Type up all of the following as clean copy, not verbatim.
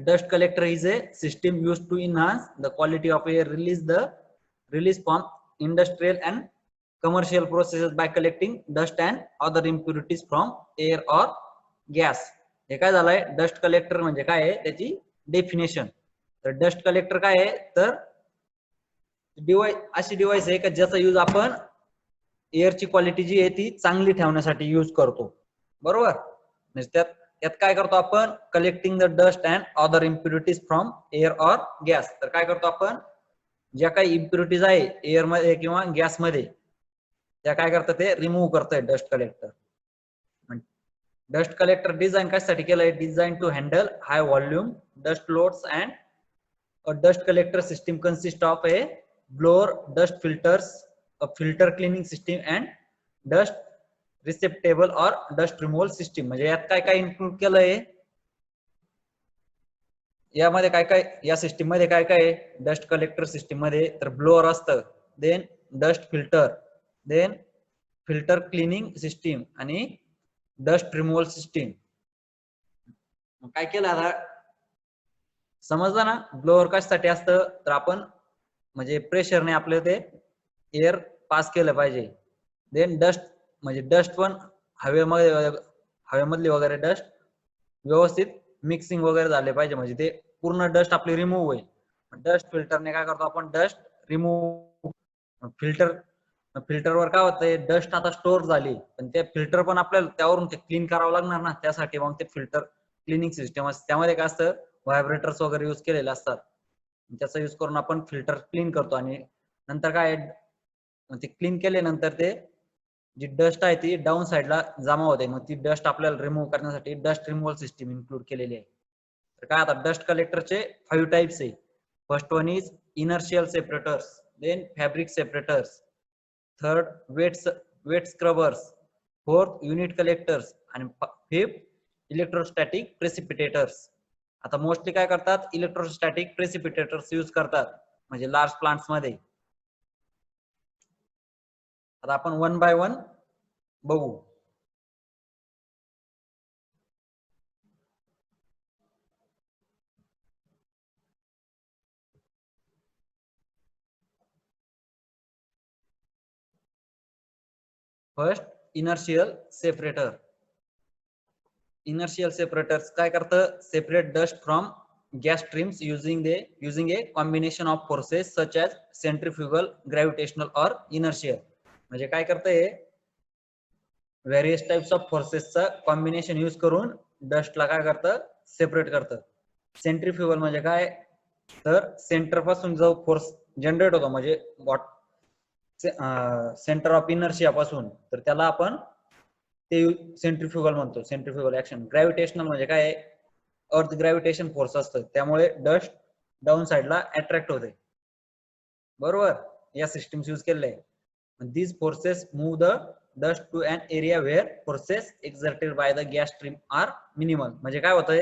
dust collector is a system used to enhance the quality of air release from industrial and commercial processes by collecting dust and other impurities from air or gas. हे काय झालंय, dust collector म्हणजे काय आहे त्याची definition. तर dust collector काय आहे तर डिवाइस, अशी डिवाइस आहे का ज्याचा यूज आपण एअरची क्वालिटी जी आहे ती चांगली ठेवण्यासाठी यूज करतो. बरोबर. म्हणजे त्यात काय करतो आपण, collecting the dust and other impurities from air or gas. तर काय करतो आपण, ज्या काही इम्प्युरिटीज आहे एअर मध्ये किंवा गॅस मध्ये त्या काय करतात ते रिमूव्ह करतोय dust collector. Dust collector design कशासाठी केलंय, design to handle high volume dust loads and a dust collector system consists of a blower, dust filters, a filter cleaning system and dust receptacle or dust removal system. म्हणजे यात काय काय include केलंय, यामध्ये काय काय, या सिस्टीम मध्ये काय काय, डस्ट कलेक्टर सिस्टीम मध्ये तर ब्लोअर असतं, then dust filter, then filter cleaning system आणि डस्ट रिमूव्हल सिस्टीम. काय केलं आता समजलं ना. ब्लोअर कशासाठी असतं तर आपण म्हणजे प्रेशरने आपले ते एअर पास केलं पाहिजे. देन डस्ट म्हणजे डस्ट पण हवेमधली वगैरे डस्ट व्यवस्थित मिक्सिंग वगैरे झाले पाहिजे, म्हणजे ते पूर्ण डस्ट आपली रिमूव्ह होईल. डस्ट फिल्टरने काय करतो आपण, डस्ट रिमूव्ह. फिल्टरवर काय होतंय, डस्ट आता स्टोअर झाली पण ते फिल्टर पण आपल्याला त्यावरून ते क्लीन करावं लागणार ना, त्यासाठी मग ते फिल्टर क्लिनिंग सिस्टम असते. त्यामध्ये काय असतं, व्हायब्रेटर्स वगैरे यूज केलेले असतात, त्याचा यूज करून आपण फिल्टर क्लीन करतो. आणि नंतर काय ते क्लीन केल्यानंतर ते जी डस्ट आहे ती डाऊन साइडला जमा होते, मग ती डस्ट आपल्याला रिमूव्ह करण्यासाठी डस्ट रिमूव्हल सिस्टीम इन्क्लूड केलेली आहे. तर काय आता डस्ट कलेक्टरचे 5 टाइप्स आहे. First one is inertial separators, then fabric separators, third wet scrubbers, fourth unit collectors आणि फिफ्थ इलेक्ट्रोस्टॅटिक प्रेसिपिटेटर्स. आता मोस्टली काय करतात, इलेक्ट्रोस्टॅटिक प्रेसिपिटेटर्स यूज करतात म्हणजे लार्ज प्लांट्स मध्ये. आता आपण वन बाय वन बघू. First inertial separator. Inertial separators काय करतं, separate dust from gas streams using a combination of forces such as centrifugal, gravitational or inertial. म्हणजे काय करतंय, व्हेरियस टाइप्स ऑफ फोर्सेसचा कॉम्बिनेशन यूज करून डस्टला काय करतं, सेपरेट करतं. सेंट्रीफ्युगल म्हणजे काय तर सेंटर पासून जो फोर्स जनरेट होतो म्हणजे सेंटर ऑफ इनर्शिया पासून, तर त्याला आपण ते सेंट्रीफ्युगल म्हणतो, सेंट्रीफ्युगल ऍक्शन. ग्रॅव्हिटेशनल म्हणजे काय, अर्थ ग्रॅव्हिटेशन फोर्स असतं त्यामुळे डस्ट डाऊन साइडला अट्रॅक्ट होते. बरोबर. या सिस्टम्स यूज केलेले आहे. These forces move the dust to an area where forces exerted by the gas stream are minimal. म्हणजे काय होतंय,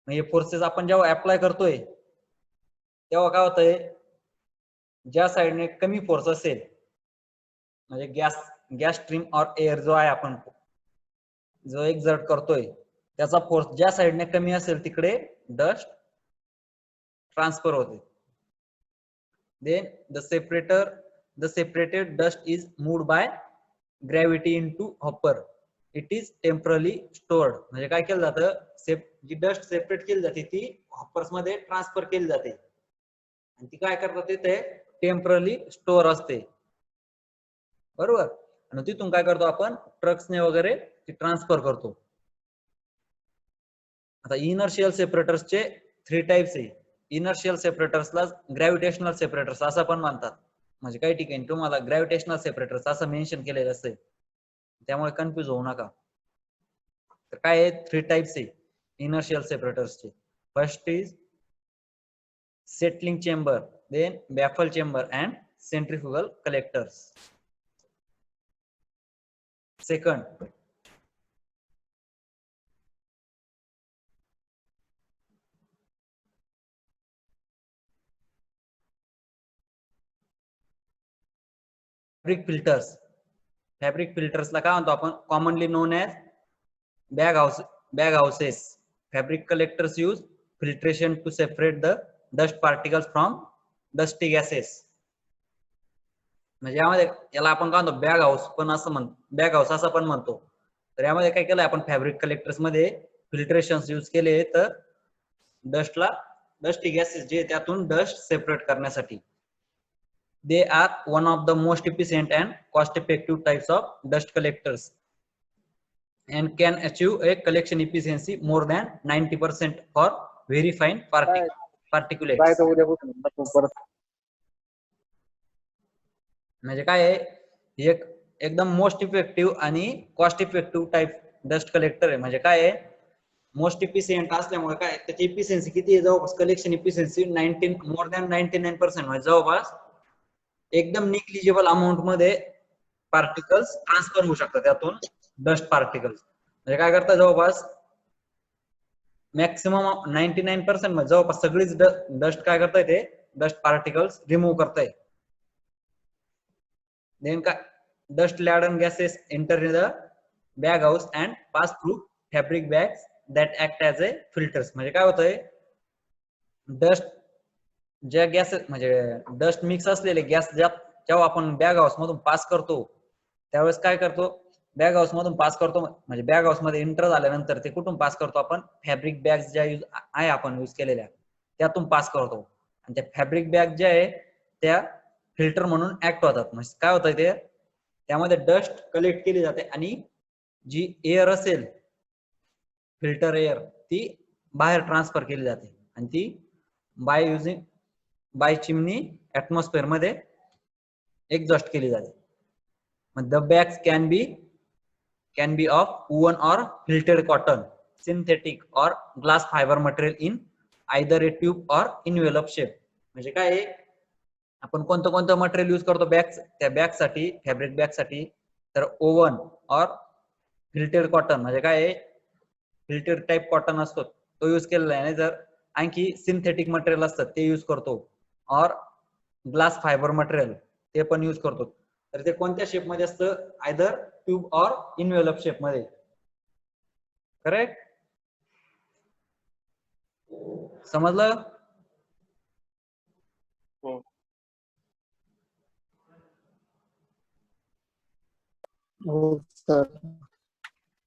म्हणजे फोर्सेस आपण जेव्हा अप्लाय करतोय तेव्हा काय होतंय, ज्या साइडने कमी फोर्स असेल म्हणजे गॅस स्ट्रीम और एअर जो आहे आपण जो एक्झर्ट करतोय त्याचा फोर्स ज्या साइडने कमी असेल तिकडे डस्ट ट्रान्सफर होते. Then the separated dust is moved by gravity into hopper. It is temporarily stored. म्हणजे काय केलं जातं, जी डस्ट सेपरेट केली जाते ती हॉपर्स मध्ये ट्रान्सफर केली जाते आणि ती काय करतात ते टेम्पररी स्टोअर असते. बरोबर. आणि तिथून काय करतो आपण, ट्रक्सने वगैरे ती ट्रान्सफर करतो. आता इनर्शियल सेपरेटर्सचे 3 टाइप्स आहे. इनर्शियल सेपरेटर्सला ग्रॅव्हिटेशनल सेपरेटर्स असं पण म्हणतात. म्हणजे काही ठिकाणी तुम्हाला ग्रॅव्हिटेशनल सेपरेटर्स असं मेन्शन केलेलं असते, त्यामुळे कन्फ्युज होऊ नका. तर काय आहे, 3 टाइप्स आहे इनर्शियल सेपरेटर्सचे. First is settling chamber, then baffle chamber and centrifugal collectors. Second fabric filters. Fabric फिल्टर्सला काय म्हणतो आपण, commonly known as bag houses. Fabric collectors use filtration to separate the dust particles from dusty gases. म्हणजे यामध्ये याला आपण काय म्हणतो बॅग हाऊस पण असं बॅग हाऊस असं पण म्हणतो. तर यामध्ये काय केलंय आपण फॅब्रिक कलेक्टर्स मध्ये फिल्ट्रेशन यूज केले तर डस्टी गॅसेस जे त्यातून डस्ट सेपरेट करण्यासाठी. They are one of the most efficient and cost-effective types of dust collectors and can achieve a collection efficiency more than 90% for very fine particulates. म्हणजे काय आहे एक एकदम मोस्ट इफेक्टिव्ह आणि cost effective type dust collector आहे. म्हणजे काय आहे मोस्ट इफिशियंट असल्यामुळे काय त्याची इफिशियन्सी किती आहे जवळपास कलेक्शन इफिशियन्सी मोर दॅन 99% म्हणजे जवळपास एकदम निग्लिजिबल अमाऊंट मध्ये पार्टिकल्स ट्रान्सफर होऊ शकतात त्यातून डस्ट पार्टिकल्स. म्हणजे काय करतात जवळपास मॅक्सिमम 99% मध्ये जवळपास सगळीच डस्ट काय करताय ते डस्ट पार्टिकल्स रिमूव्ह करताय. Then dust laden gases enter in the bag house and pass through fabric bags that act as a filters. म्हणजे काय होतंय डस्ट ज्या गॅस म्हणजे डस्ट मिक्स असलेले गॅस जेव्हा आपण बॅग हाऊस मधून पास करतो त्यावेळेस काय करतो बॅग हाऊस मधून पास करतो म्हणजे बॅग हाऊस मध्ये एंटर झाल्यानंतर ते कुठून पास करतो आपण फॅब्रिक बॅग्स ज्या आहे आपण यूज केलेल्या त्यातून पास करतो आणि त्या फॅब्रिक बॅग ज्या आहे त्या फिल्टर म्हणून ऍक्ट होतात. म्हणजे काय होतं ते त्यामध्ये डस्ट कलेक्ट केली जाते आणि जी एअर असेल फिल्टर एअर ती बाहेर ट्रान्सफर केली जाते आणि ती बाय चिमनी ऍटमॉस्फिअर मध्ये एक्झॉस्ट केली जाते. The bags can be of woven or filtered cotton, synthetic or glass fiber material in either a tube or envelope shape. म्हणजे काय आहे आपण कोणतं मटेरियल यूज करतो त्या बॅग साठी फॅब्रिक बॅग साठी तर ओव्हन और फिल्टेड कॉटन म्हणजे काय फिल्टेड टाइप कॉटन असतो तो यूज केलेला आहे. जर आणखी सिंथेटिक मटेरियल असतात ते यूज करतो और ग्लास फायबर मटेरियल ते पण यूज करतो. तर ते कोणत्या शेप मध्ये असतं आयदर ट्यूब और इनवेलप शेप मध्ये. करेक्ट समजलं.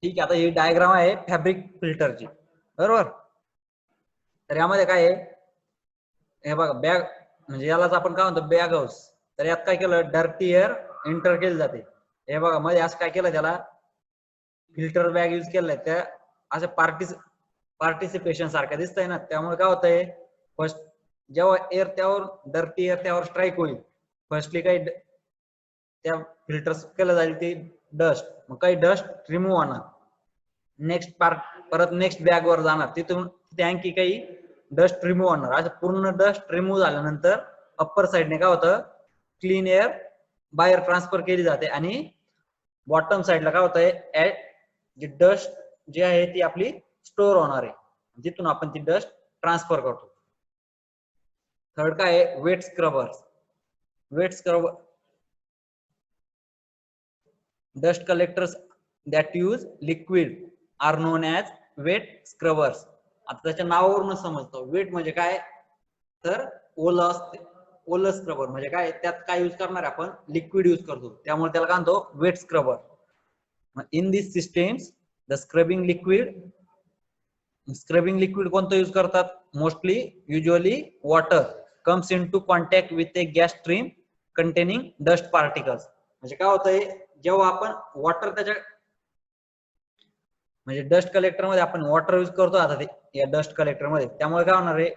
ठीक आहे आता ही डायग्राम आहे फॅब्रिक फिल्टरची बरोबर. तर यामध्ये काय आहे हे बघा बॅग म्हणजे यालाच आपण काय म्हणतो बॅग हाऊस. तर यात काय केलं डर्टी एअर एंटर केली जाते. हे बघा मध्ये असं काय केलं त्याला फिल्टर बॅग यूज केलंय त्या असं पार्टिसिपेशन सारखं दिसतंय ना. त्यामुळे काय होतंय फर्स्ट जेव्हा एअर त्यावर डर्टी एअर त्यावर स्ट्राईक होईल फर्स्टली काही त्या फिल्टर केलं जाईल ती डस्ट मग काही डस्ट रिमूव्ह होणार नेक्स्ट परत नेक्स्ट बॅग वर जाणार तिथून तिथे आणखी काही डस्ट रिमूव्ह होणार. असं पूर्ण डस्ट रिमूव्ह झाल्यानंतर अप्पर साइडने काय होतं क्लीन एअर बाहेर ट्रान्सफर केली जाते आणि बॉटम साइडला काय होतंय जी डस्ट जी आहे ती आपली स्टोर होणार आहे जिथून आपण ती डस्ट ट्रान्सफर करतो. थर्ड काय आहे wet scrubber dust collectors that use liquid are known as wet scrubbers. आता त्याच्या नावावरून समजतो वेट म्हणजे काय तर ओलं स्क्रबर म्हणजे काय त्यात काय यूज करणार आपण लिक्विड यूज करतो त्यामुळे त्याला काय म्हणतो wet scrubber. In this systems the scrubbing liquid कोणतं यूज करतात mostly usually water comes in to contact with a gas stream containing dust particles. म्हणजे काय होतंय जेव्हा आपण वॉटर त्याच्या म्हणजे डस्ट कलेक्टर मध्ये आपण वॉटर यूज करतो आता ते या डस्ट कलेक्टर मध्ये त्यामुळे काय होणार आहे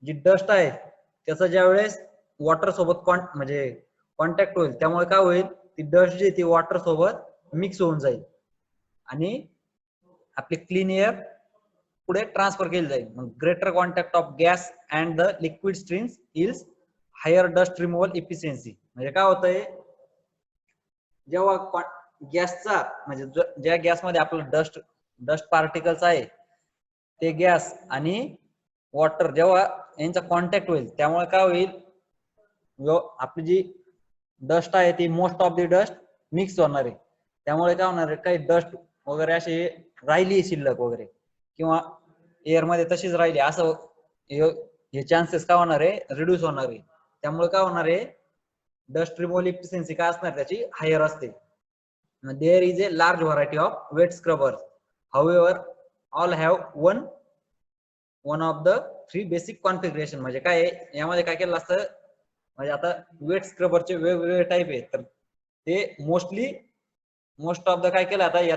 जी डस्ट आहे त्याचा ज्या वेळेस वॉटर सोबत म्हणजे कॉन्टॅक्ट होईल त्यामुळे काय होईल ती डस्ट जी ती वॉटर सोबत मिक्स होऊन जाईल आणि आपली क्लीन एअर पुढे ट्रान्सफर केली जाईल. मग greater contact of gas and the liquid streams is higher dust removal efficiency. म्हणजे काय होतंय जेव्हा गॅसचा म्हणजे ज्या गॅसमध्ये आपलं डस्ट पार्टिकल्स आहे ते गॅस आणि वॉटर जेव्हा यांचा कॉन्टॅक्ट होईल त्यामुळे काय होईल आपली जी डस्ट आहे ती most of the dust mix होणार आहे. त्यामुळे काय होणार आहे काही डस्ट वगैरे अशी राहिली शिल्लक वगैरे किंवा एअर मध्ये तशीच राहिली असं हे चान्सेस काय होणार आहे रिड्यूस होणार आहे. त्यामुळे काय होणार आहे डस्ट रिमूव्हल इफिशियन्सी काय असणार त्याची हायर असते. There is a large variety of wet scrubbers however all have one of the 3 basic configuration. म्हणजे काय यामध्ये काय केलं असतं म्हणजे आता वेट स्क्रबरचे वेगवेगळे टाईप आहेत तर ते मोस्ट ऑफ द काय केलं आता या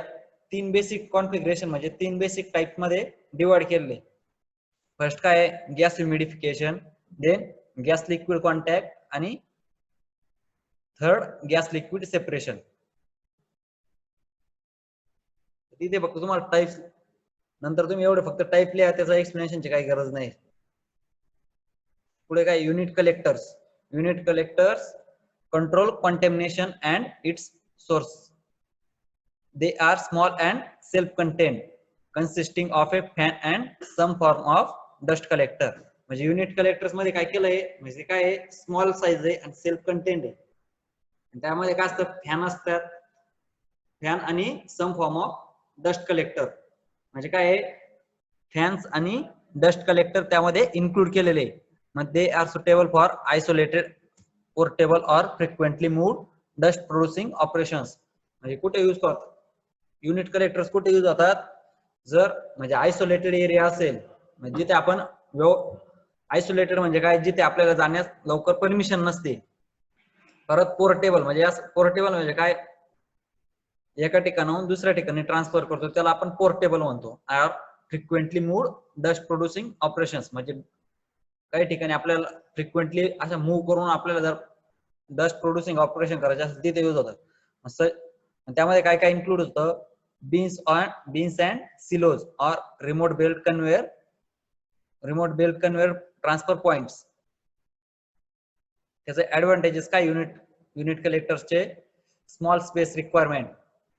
3 बेसिक कॉन्फिगरेशन म्हणजे 3 बेसिक टाईप मध्ये डिवाइड केले. फर्स्ट काय gas humidification, then gas liquid contact आणि थर्ड गॅस लिक्विड सेपरेशन. तिथे फक्त तुम्हाला टाईप्स नंतर तुम्ही एवढे फक्त टाईप लिहा त्याचा एक्सप्लेनेशनची काही गरज नाही. पुढे काय unit collectors control contamination and its source. They are small and self-contained, consisting of a fan and some form of dust collector. म्हणजे युनिट कलेक्टर्स मध्ये काय केलंय म्हणजे काय स्मॉल साईज आहे आणि सेल्फ कंटेन्ड आहे. त्यामध्ये काय असतं फॅन असतात, फॅन आणि some form of dust collector. म्हणजे काय फॅन्स आणि डस्ट कलेक्टर त्यामध्ये इन्क्लूड केलेले. मग they are suitable for isolated portable or frequently moved dust producing operations. म्हणजे कुठे यूज करतात युनिट कलेक्टर्स कुठे यूज होतात जर म्हणजे आयसोलेटेड एरिया असेल म्हणजे जिथे आपण आयसोलेटेड म्हणजे काय जिथे आपल्याला जाण्यास लवकर परमिशन नसते. परत पोर्टेबल म्हणजे काय एका ठिकाणाहून दुसऱ्या ठिकाणी ट्रान्सफर करतो त्याला आपण पोर्टेबल म्हणतो. Are frequently moved dust producing operations म्हणजे काही ठिकाणी आपल्याला फ्रिक्वेंटली असं मूव्ह करून आपल्याला जर डस्ट प्रोड्युसिंग ऑपरेशन करायचे असेल तिथे यूज होतात. त्यामध्ये काय काय इन्क्लूड होतं बीन्स अँड सिलोज और remote belt conveyor transfer points. त्याचे ऍडव्हान्टेजेस काय युनिट कलेक्टर्सचे स्मॉल स्पेस रिक्वायरमेंट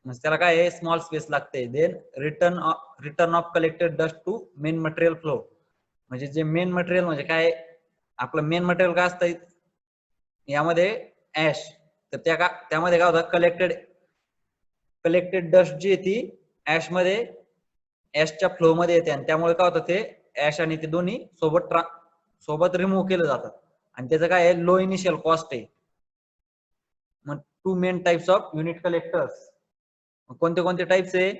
म्हणजे त्याला काय आहे स्मॉल स्पेस लागते. Then return of collected dust to main material flow. म्हणजे जे मेन मटेरियल म्हणजे काय आपलं मेन मटेरियल काय असतं यामध्ये ऍश तर त्यामध्ये काय होतं कलेक्टेड डस्ट जी ती ऍशच्या फ्लो मध्ये येते आणि त्यामुळे काय होतं ते ऍश आणि ते दोन्ही सोबत रिमूव्ह केलं जातात आणि त्याचं काय आहे लो इनिशियल कॉस्ट आहे. मग 2 main types of unit collectors. कोणते कोणते टाइप्स आहे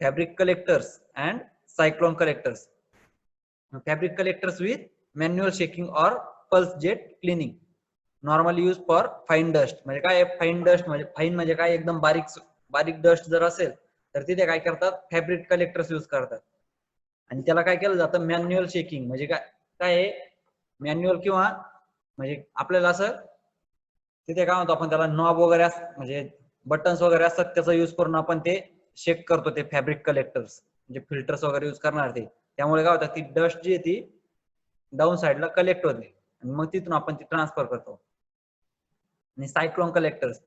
fabric collectors and cyclone collectors. Fabric collectors with manual shaking or pulse jet cleaning normally use for fine dust. म्हणजे काय फाईन डस्ट म्हणजे फाईन म्हणजे काय एकदम बारीक डस्ट जर असेल तर तिथे काय करतात फॅब्रिक कलेक्टर्स यूज करतात. आणि त्याला काय केलं जातं मॅन्युअल शेकिंग म्हणजे काय मॅन्युअल किंवा म्हणजे आपल्याला असं तिथे काय म्हणतो आपण त्याला नॉब वगैरे म्हणजे बटन्स वगैरे असतात त्याचा यूज करून आपण ते शेक करतो ते फॅब्रिक कलेक्टर्स म्हणजे फिल्टर्स वगैरे यूज करणार ते. त्यामुळे काय होतं ती डस्ट जी आहे ती डाऊन साइडला कलेक्ट होते आणि मग तिथून आपण ती ट्रान्सफर करतो. आणि सायक्लोन कलेक्टर्स